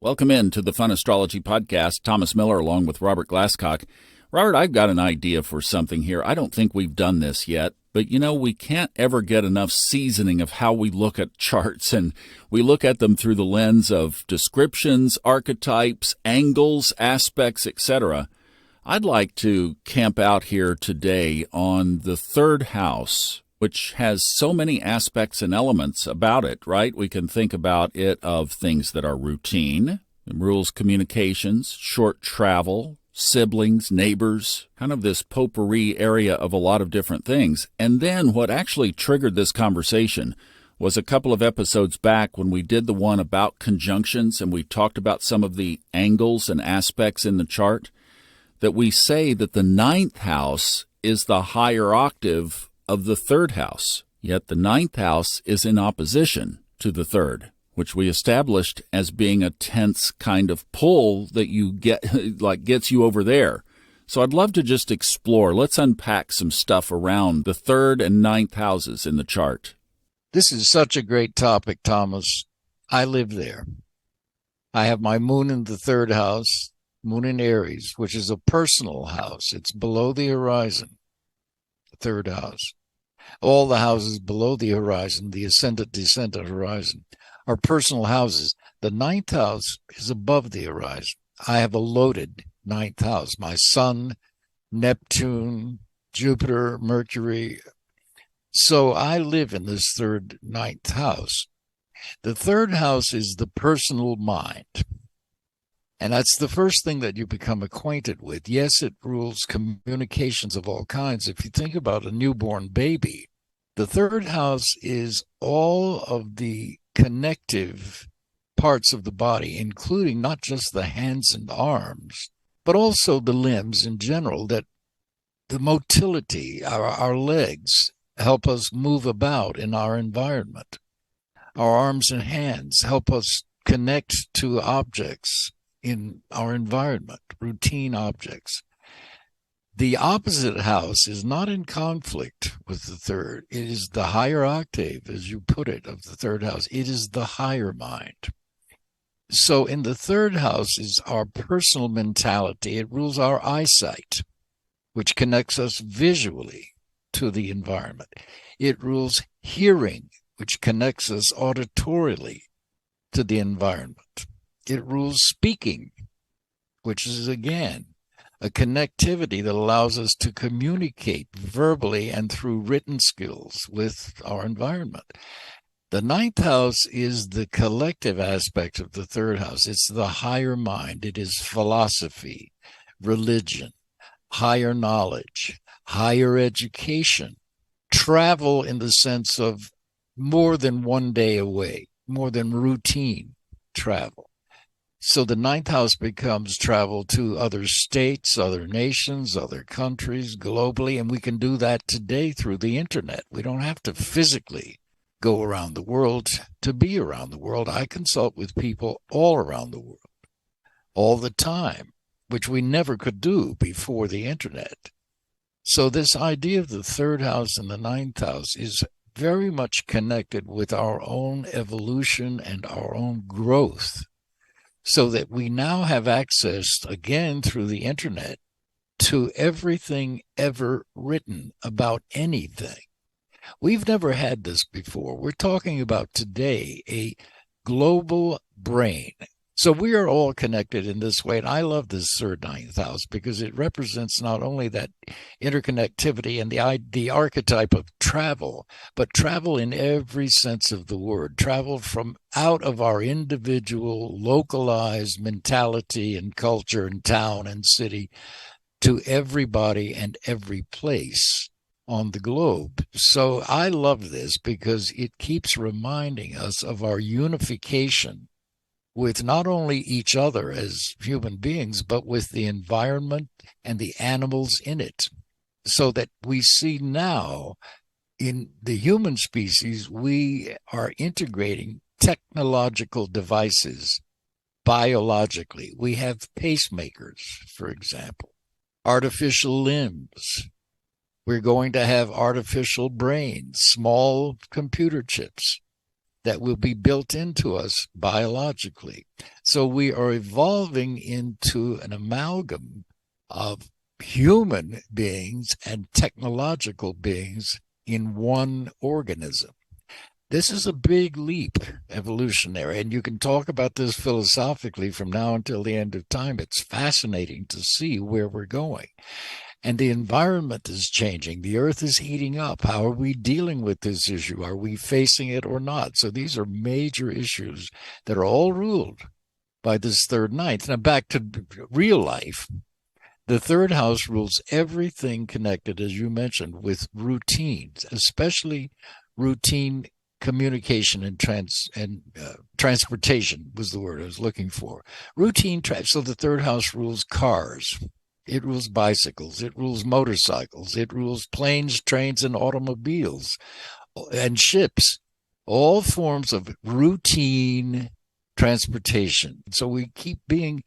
Welcome in to the Fun Astrology Podcast. Thomas Miller along with Robert Glasscock. Robert, I've got an idea for something here. I don't think we've done this yet, but we can't ever get enough seasoning of how we look at charts, and we look at them through the lens of descriptions, archetypes, angles, aspects, etc. I'd like to camp out here today on the third house, which has so many aspects and elements about it, right? We can think about it of things that are routine, rules, communications, short travel, siblings, neighbors, kind of this potpourri area of a lot of different things. And then what actually triggered this conversation was a couple of episodes back when we did the one about conjunctions and we talked about some of the angles and aspects in the chart, that we say that the ninth house is the higher octave of the third house, yet the ninth house is in opposition to the third, which we established as being a tense kind of pull that you get, like gets you over there. So I'd love to just explore. Let's unpack some stuff around the third and ninth houses in the chart. This is such a great topic, Thomas. I live there. I have my moon in the third house, moon in Aries, which is a personal house. It's below the horizon, the third house. All the houses below the horizon, the ascendant-descendant horizon, are personal houses. The ninth house is above the horizon. I have a loaded ninth house. My sun, Neptune, Jupiter, Mercury. So I live in this third ninth house. The third house is the personal mind. And that's the first thing that you become acquainted with. Yes, it rules communications of all kinds. If you think about a newborn baby, the third house is all of the connective parts of the body, including not just the hands and arms, but also the limbs in general, that the motility, our legs help us move about in our environment. Our arms and hands help us connect to objects in our environment, routine objects. The opposite house is not in conflict with the third. It is the higher octave, as you put it, of the third house. It is the higher mind. So in the third house is our personal mentality. It rules our eyesight, which connects us visually to the environment. It rules hearing, which connects us auditorily to the environment. It rules speaking, which is, again, a connectivity that allows us to communicate verbally and through written skills with our environment. The ninth house is the collective aspect of the third house. It's the higher mind. It is philosophy, religion, higher knowledge, higher education, travel in the sense of more than one day away, more than routine travel. So the ninth house becomes travel to other states, other nations, other countries, globally, and we can do that today through the internet. We don't have to physically go around the world to be around the world. I consult with people all around the world, all the time, which we never could do before the internet. So this idea of the third house and the ninth house is very much connected with our own evolution and our own growth, so that we now have access, again through the internet, to everything ever written about anything. We've never had this before. We're talking about today a global brain. So we are all connected in this way. And I love this third ninth house because it represents not only that interconnectivity and the archetype of travel, but travel in every sense of the word, travel from out of our individual localized mentality and culture and town and city to everybody and every place on the globe. So I love this because it keeps reminding us of our unification with not only each other as human beings, but with the environment and the animals in it. So that we see now in the human species, we are integrating technological devices biologically. We have pacemakers, for example, artificial limbs. We're going to have artificial brains, small computer chips that will be built into us biologically. So we are evolving into an amalgam of human beings and technological beings in one organism. This is a big leap evolutionary, and you can talk about this philosophically from now until the end of time. It's fascinating to see where we're going. And the environment is changing. The earth is heating up. How are we dealing with this issue? Are we facing it or not? So these are major issues that are all ruled by this third ninth. Now back to real life. The third house rules everything connected, as you mentioned, with routines, especially routine communication and transportation was the word I was looking for. Routine. So the third house rules cars. It rules bicycles. It rules motorcycles. It rules planes, trains, and automobiles and ships. All forms of routine transportation. So we keep being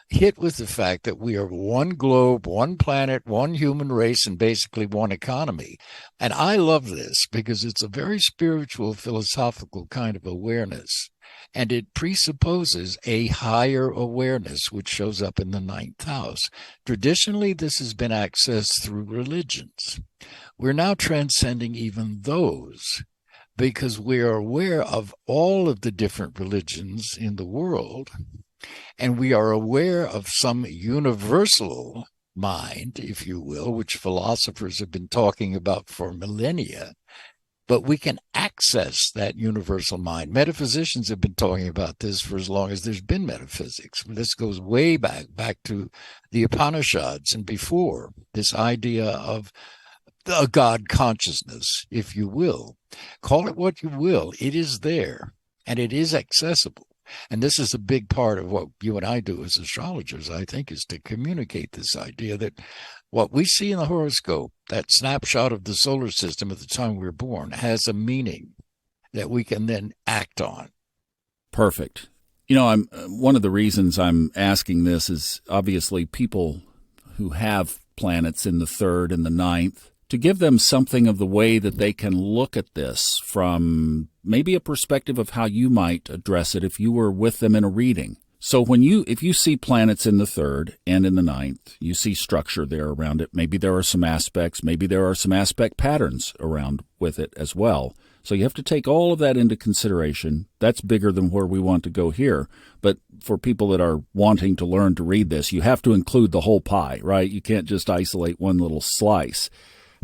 hit with the fact that we are one globe, one planet, one human race, and basically one economy. And I love this because it's a very spiritual, philosophical kind of awareness. And it presupposes a higher awareness, which shows up in the ninth house. Traditionally, this has been accessed through religions. We're now transcending even those because we are aware of all of the different religions in the world. And we are aware of some universal mind, if you will, which philosophers have been talking about for millennia. But we can access that universal mind. Metaphysicians have been talking about this for as long as there's been metaphysics. This goes way back to the Upanishads and before, this idea of a God consciousness, if you will. Call it what you will. It is there, and it is accessible. And this is a big part of what you and I do as astrologers, I think, is to communicate this idea that what we see in the horoscope, that snapshot of the solar system at the time we were born, has a meaning that we can then act on. Perfect. You know, one of the reasons I'm asking this is obviously people who have planets in the third and the ninth, to give them something of the way that they can look at this from maybe a perspective of how you might address it if you were with them in a reading. So if you see planets in the third and in the ninth, you see structure there around it. Maybe there are some aspects, maybe there are some aspect patterns around with it as well. So you have to take all of that into consideration. That's bigger than where we want to go here. But for people that are wanting to learn to read this, you have to include the whole pie, right? You can't just isolate one little slice.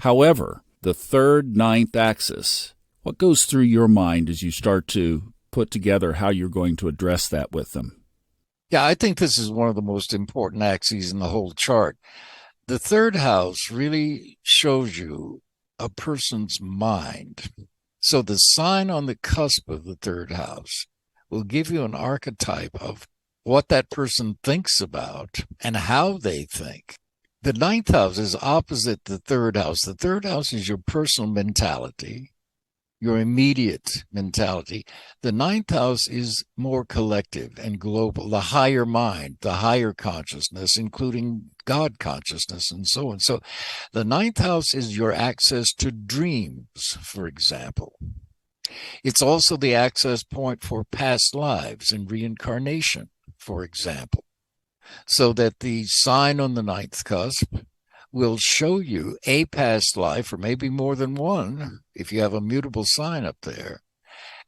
However, the third, ninth axis, what goes through your mind as you start to put together how you're going to address that with them? Yeah, I think this is one of the most important axes in the whole chart. The third house really shows you a person's mind. So the sign on the cusp of the third house will give you an archetype of what that person thinks about and how they think. The ninth house is opposite the third house. The third house is your personal mentality, your immediate mentality. The ninth house is more collective and global, the higher mind, the higher consciousness, including God consciousness and so on. So the ninth house is your access to dreams, for example. It's also the access point for past lives and reincarnation, for example. So that the sign on the ninth cusp will show you a past life, or maybe more than one, if you have a mutable sign up there.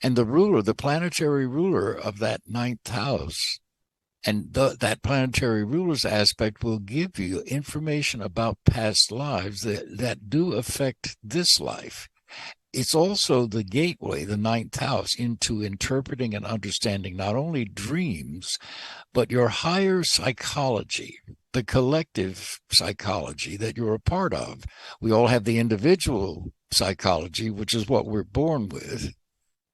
And the ruler, the planetary ruler of that ninth house, and that planetary ruler's aspect will give you information about past lives that do affect this life. It's also the gateway, the ninth house, into interpreting and understanding not only dreams, but your higher psychology, the collective psychology that you're a part of. We all have the individual psychology, which is what we're born with.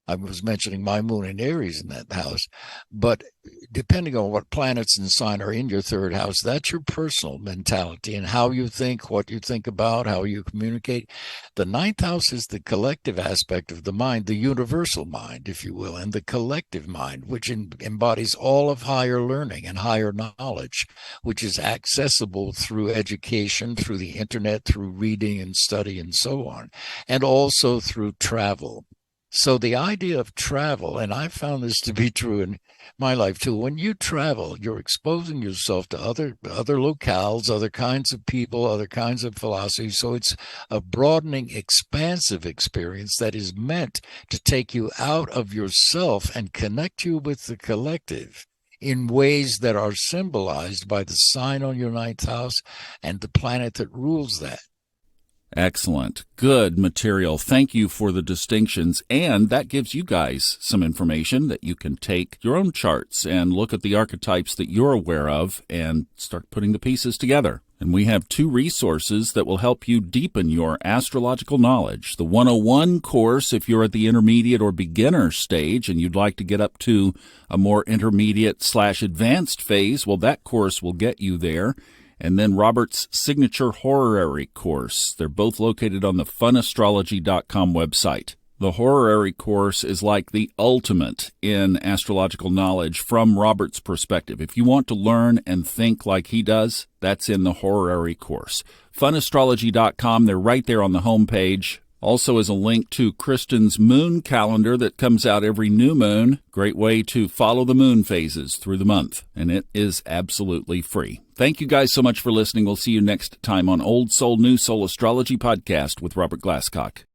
I was mentioning my moon in Aries in that house. But depending on what planets and sign are in your third house, that's your personal mentality and how you think, what you think about, how you communicate. The ninth house is the collective aspect of the mind, the universal mind, if you will, and the collective mind, which embodies all of higher learning and higher knowledge, which is accessible through education, through the internet, through reading and study and so on, and also through travel. So the idea of travel, and I found this to be true in my life too. When you travel, you're exposing yourself to other locales, other kinds of people, other kinds of philosophies. So it's a broadening, expansive experience that is meant to take you out of yourself and connect you with the collective in ways that are symbolized by the sign on your ninth house and the planet that rules that. Excellent. Good material. Thank you for the distinctions. And that gives you guys some information that you can take your own charts and look at the archetypes that you're aware of and start putting the pieces together. And we have 2 resources that will help you deepen your astrological knowledge. The 101 course, if you're at the intermediate or beginner stage and you'd like to get up to a more intermediate/advanced phase, well, that course will get you there. And then Robert's signature horary course. They're both located on the funastrology.com website. The horary course is like the ultimate in astrological knowledge from Robert's perspective. If you want to learn and think like he does, that's in the horary course. Funastrology.com, they're right there on the homepage. Also is a link to Kristen's moon calendar that comes out every new moon. Great way to follow the moon phases through the month, and it is absolutely free. Thank you guys so much for listening. We'll see you next time on Old Soul, New Soul Astrology Podcast with Robert Glasscock.